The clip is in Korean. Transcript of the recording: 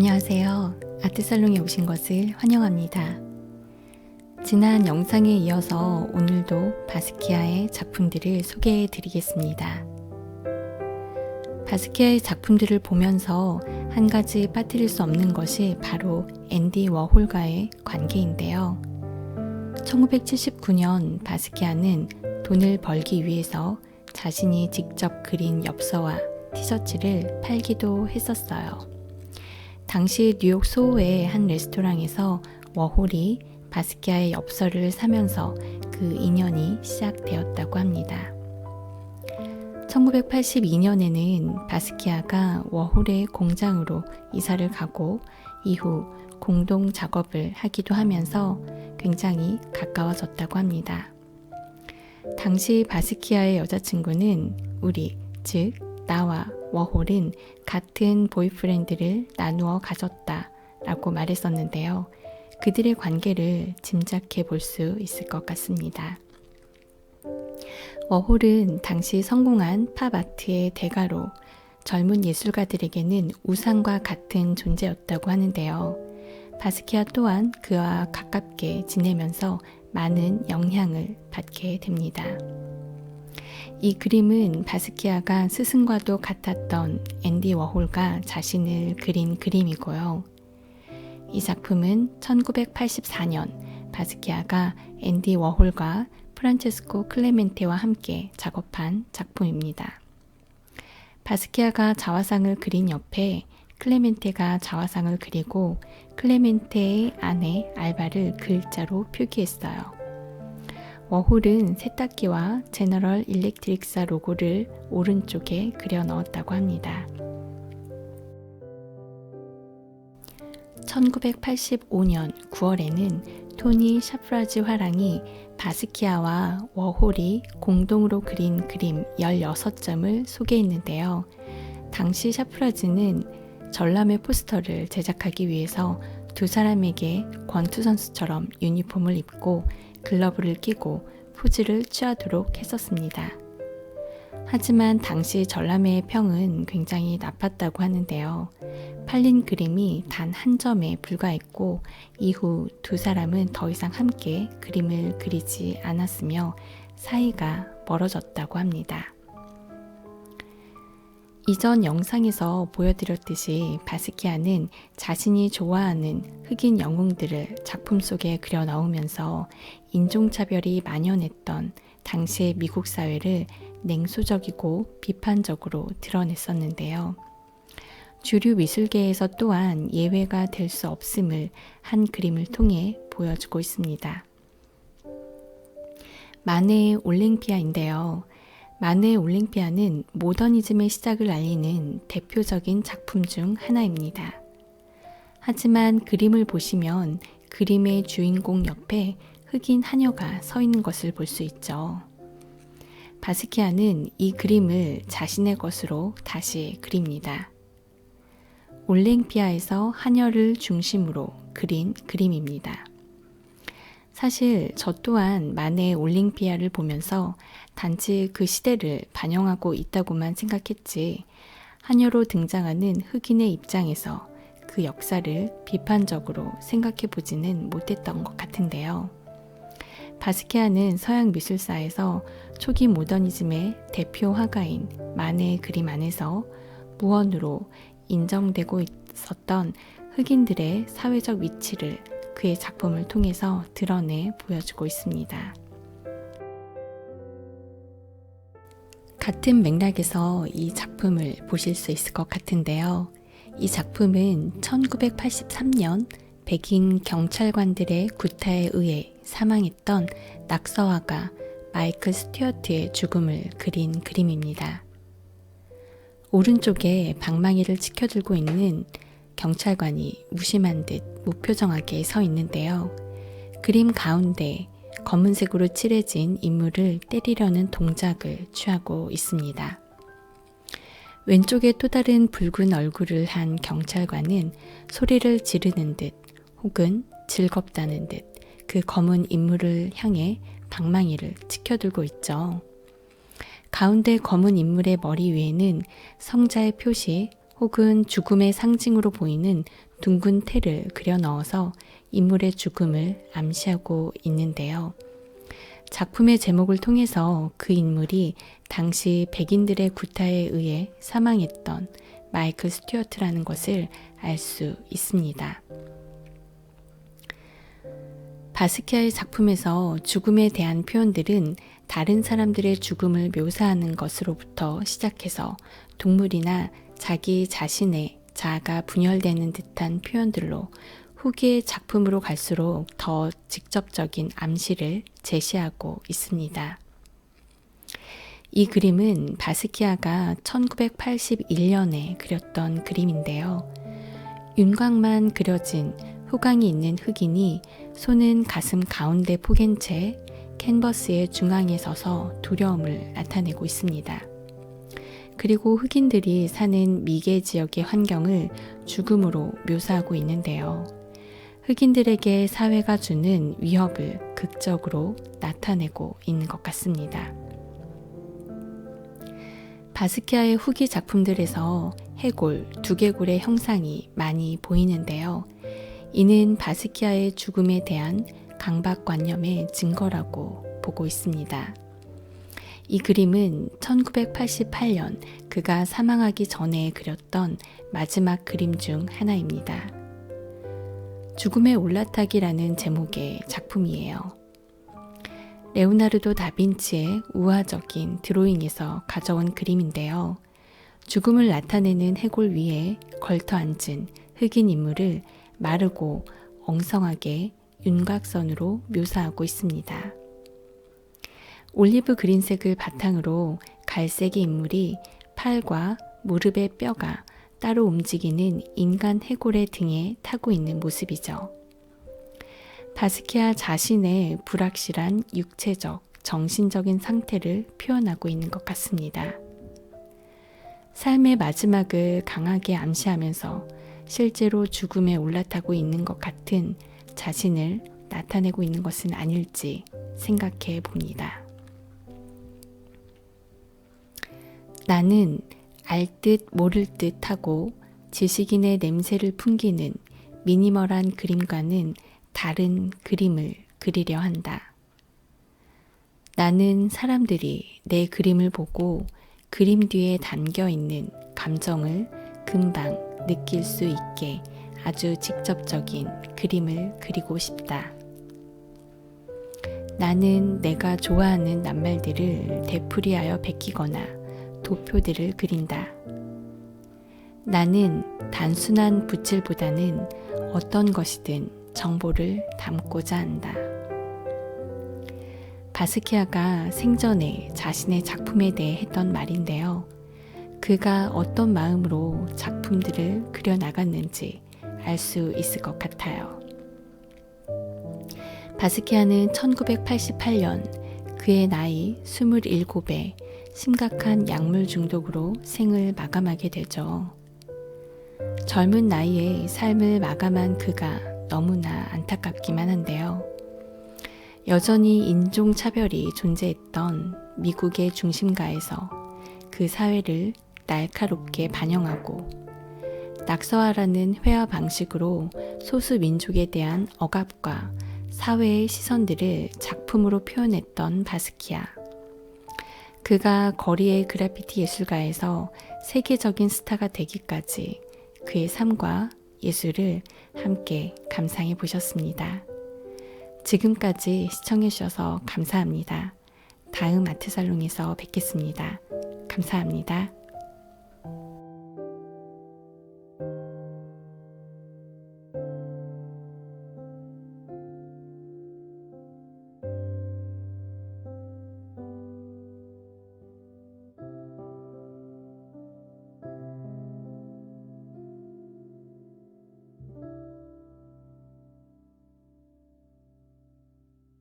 안녕하세요. 아트살롱에 오신 것을 환영합니다. 지난 영상에 이어서 오늘도 바스키아의 작품들을 소개해 드리겠습니다. 바스키아의 작품들을 보면서 한 가지 빠뜨릴 수 없는 것이 바로 앤디 워홀과의 관계인데요. 1979년 바스키아는 돈을 벌기 위해서 자신이 직접 그린 엽서와 티셔츠를 팔기도 했었어요. 당시 뉴욕 소호의 한 레스토랑에서 워홀이 바스키아의 엽서를 사면서 그 인연이 시작되었다고 합니다. 1982년에는 바스키아가 워홀의 공장으로 이사를 가고 이후 공동 작업을 하기도 하면서 굉장히 가까워졌다고 합니다. 당시 바스키아의 여자친구는 우리, 즉 나와 워홀은 같은 보이프렌드를 나누어 가졌다 라고 말했었는데요. 그들의 관계를 짐작해 볼 수 있을 것 같습니다. 워홀은 당시 성공한 팝아트의 대가로 젊은 예술가들에게는 우상과 같은 존재였다고 하는데요. 바스키아 또한 그와 가깝게 지내면서 많은 영향을 받게 됩니다. 이 그림은 바스키아가 스승과도 같았던 앤디 워홀과 자신을 그린 그림이고요. 이 작품은 1984년 바스키아가 앤디 워홀과 프란체스코 클레멘테와 함께 작업한 작품입니다. 바스키아가 자화상을 그린 옆에 클레멘테가 자화상을 그리고 클레멘테의 아내 알바를 글자로 표기했어요. 워홀은 세탁기와 제너럴 일렉트릭사 로고를 오른쪽에 그려 넣었다고 합니다. 1985년 9월에는 토니 샤프라즈 화랑이 바스키아와 워홀이 공동으로 그린 그림 16점을 소개했는데요. 당시 샤프라즈는 전람회 포스터를 제작하기 위해서 두 사람에게 권투 선수처럼 유니폼을 입고 글러브를 끼고 포즈를 취하도록 했었습니다. 하지만 당시 전람회의 평은 굉장히 나빴다고 하는데요. 팔린 그림이 단 한 점에 불과했고 이후 두 사람은 더 이상 함께 그림을 그리지 않았으며 사이가 멀어졌다고 합니다. 이전 영상에서 보여드렸듯이 바스키아는 자신이 좋아하는 흑인 영웅들을 작품 속에 그려 넣으면서 인종차별이 만연했던 당시의 미국 사회를 냉소적이고 비판적으로 드러냈었는데요. 주류 미술계에서 또한 예외가 될 수 없음을 한 그림을 통해 보여주고 있습니다. 마네의 올랭피아인데요. 마네의 올랭피아는 모더니즘의 시작을 알리는 대표적인 작품 중 하나입니다. 하지만 그림을 보시면 그림의 주인공 옆에 흑인 하녀가 서 있는 것을 볼 수 있죠. 바스키아는 이 그림을 자신의 것으로 다시 그립니다. 올랭피아에서 하녀를 중심으로 그린 그림입니다. 사실 저 또한 마네의 올랭피아를 보면서 단지 그 시대를 반영하고 있다고만 생각했지 하녀로 등장하는 흑인의 입장에서 그 역사를 비판적으로 생각해 보지는 못했던 것 같은데요. 바스키아는 서양 미술사에서 초기 모더니즘의 대표 화가인 마네의 그림 안에서 무언으로 인정되고 있었던 흑인들의 사회적 위치를 그의 작품을 통해서 드러내 보여주고 있습니다. 같은 맥락에서 이 작품을 보실 수 있을 것 같은데요. 이 작품은 1983년 백인 경찰관들의 구타에 의해 사망했던 낙서화가 마이클 스튜어트의 죽음을 그린 그림입니다. 오른쪽에 방망이를 치켜들고 있는 경찰관이 무심한 듯 무표정하게 서 있는데요. 그림 가운데 검은색으로 칠해진 인물을 때리려는 동작을 취하고 있습니다. 왼쪽에 또 다른 붉은 얼굴을 한 경찰관은 소리를 지르는 듯 혹은 즐겁다는 듯 그 검은 인물을 향해 방망이를 치켜들고 있죠. 가운데 검은 인물의 머리 위에는 성자의 표시 혹은 죽음의 상징으로 보이는 둥근 테를 그려 넣어서 인물의 죽음을 암시하고 있는데요. 작품의 제목을 통해서 그 인물이 당시 백인들의 구타에 의해 사망했던 마이클 스튜어트라는 것을 알 수 있습니다. 바스키아의 작품에서 죽음에 대한 표현들은 다른 사람들의 죽음을 묘사하는 것으로부터 시작해서 동물이나 자기 자신의 자아가 분열되는 듯한 표현들로 후기의 작품으로 갈수록 더 직접적인 암시를 제시하고 있습니다. 이 그림은 바스키아가 1981년에 그렸던 그림인데요. 윤곽만 그려진 후광이 있는 흑인이 손은 가슴 가운데 포갠 채 캔버스의 중앙에 서서 두려움을 나타내고 있습니다. 그리고 흑인들이 사는 미개 지역의 환경을 죽음으로 묘사하고 있는데요. 흑인들에게 사회가 주는 위협을 극적으로 나타내고 있는 것 같습니다. 바스키아의 후기 작품들에서 해골, 두개골의 형상이 많이 보이는데요. 이는 바스키아의 죽음에 대한 강박관념의 증거라고 보고 있습니다. 이 그림은 1988년 그가 사망하기 전에 그렸던 마지막 그림 중 하나입니다. 죽음의 올라타기라는 제목의 작품이에요. 레오나르도 다빈치의 우화적인 드로잉에서 가져온 그림인데요. 죽음을 나타내는 해골 위에 걸터 앉은 흑인 인물을 마르고 엉성하게 윤곽선으로 묘사하고 있습니다. 올리브 그린색을 바탕으로 갈색의 인물이 팔과 무릎의 뼈가 따로 움직이는 인간 해골의 등에 타고 있는 모습이죠. 바스키아 자신의 불확실한 육체적, 정신적인 상태를 표현하고 있는 것 같습니다. 삶의 마지막을 강하게 암시하면서 실제로 죽음에 올라타고 있는 것 같은 자신을 나타내고 있는 것은 아닐지 생각해 봅니다. 나는 알 듯 모를 듯 하고 지식인의 냄새를 풍기는 미니멀한 그림과는 다른 그림을 그리려 한다. 나는 사람들이 내 그림을 보고 그림 뒤에 담겨 있는 감정을 금방 느낄 수 있게 아주 직접적인 그림을 그리고 싶다. 나는 내가 좋아하는 낱말들을 되풀이하여 베끼거나 도표들을 그린다. 나는 단순한 붓질보다는 어떤 것이든 정보를 담고자 한다. 바스키아가 생전에 자신의 작품에 대해 했던 말인데요. 그가 어떤 마음으로 작품들을 그려나갔는지 알 수 있을 것 같아요. 바스키아는 1988년 그의 나이 27에 심각한 약물 중독으로 생을 마감하게 되죠. 젊은 나이에 삶을 마감한 그가 너무나 안타깝기만 한데요. 여전히 인종차별이 존재했던 미국의 중심가에서 그 사회를 날카롭게 반영하고 낙서화라는 회화 방식으로 소수 민족에 대한 억압과 사회의 시선들을 작품으로 표현했던 바스키아. 그가 거리의 그래피티 예술가에서 세계적인 스타가 되기까지 그의 삶과 예술을 함께 감상해 보셨습니다. 지금까지 시청해 주셔서 감사합니다. 다음 아트살롱에서 뵙겠습니다. 감사합니다.